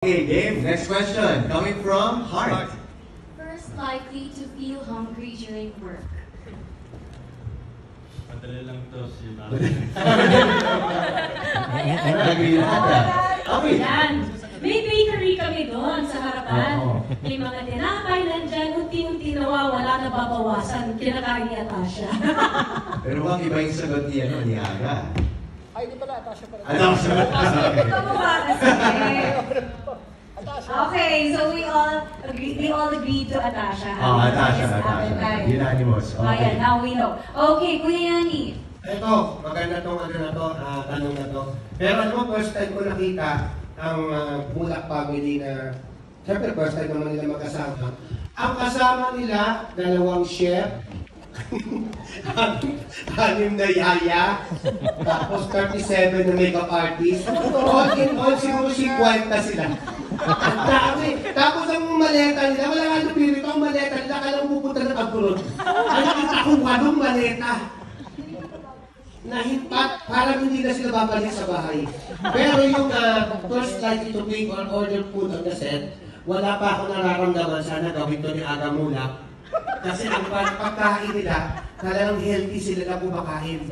Okay, game. Next question. Coming from Heart. First likely to feel hungry during work. Madali lang to si Okay. Yan. May bakery kami doon sa harapan. May mga tinapay nandyan, unti-unti nawawala, nababawasan. Kinakain ni Atasha. Pero bang iba yung sagot ni Aga? Ay, di pala, Atasha pala. Atasha. Okay, so we all agreed to Atasha. Atasha. Unanimous. Ayan, now we know. Okay, Kuya Yani. Ito, maganda tong tanong na to. Pero ano mo, first time ko nakita ang Bulak family na, siyempre first time naman nila magkasama. Ang kasama nila, dalawang chef, anim na yaya, tapos 37 na makeup artist. All in all, siguro 50 sila. Ang dami. Tapos ang maleta nila, wala nga lupirito, ang maleta nila, kailang pupunta ng abroad. Ay, nakita kong 8 maleta. Nahimpat, parang hindi na sila babalik sa bahay. Pero yung first likely to pick or order food on the set, wala pa ako nararamdaman, sana gawin to ni Aga Mulak. Kasi ang pagkain nila, talagang healthy sila na kumakain.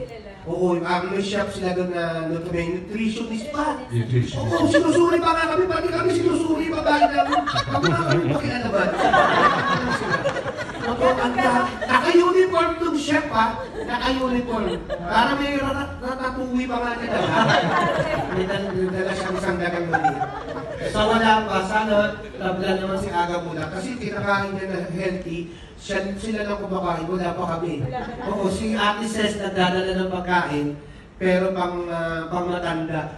Oo, may chef sila doon na may nutritionist pa. Oo, sinusuri pa nga kami, pati kami sinusuri pa ba namin. Pag mga kami pakilalaban. Naka-uniform itong chef ha, naka-uniform. Para may ratatuwi pa nga nila. May dala siyang isang dagang mali. So wala pa, sana tabla naman si Aga Mulak. Kasi kinakain niya na healthy, sila lang kumakain, wala pa kami. Oo, si Ate Ses nagdadala ng pagkain, pero pang matanda.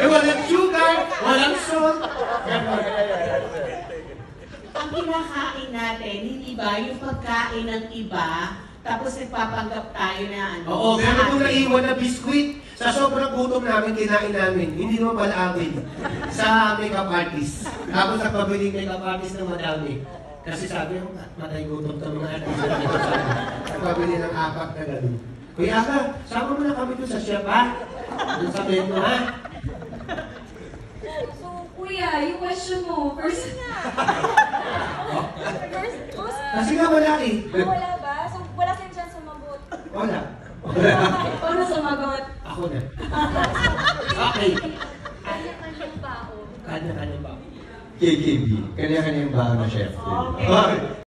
Eh, walang sugar, walang salt. Ang kinakain natin, hindi ba yung pagkain ng iba, tapos nagpapanggap tayo na ano? Oo, meron kong naiwan na biskuit. Sa sobrang gutom namin, kinain namin. Hindi naman pala amin. Sa makeup artist. Tapos nagpabiling makeup artist na madami. Kasi sabi ko, matay gutom ng mga artist. Nagpabili ng 4 na gano'n. Kuya Aga, sama mo na kami doon sa chef ha? Doon sa menu ha? So, Kuya, yung question mo, first... Kasi nga wala eh. Wala ba? So, wala kayong chance sumagot. Wala. Paano sumagot? Ako na. Okay. Kanya-kanyang baon. Kanya-kanya ba? KKB. Kanya-kanya yung bago na chef. Okay.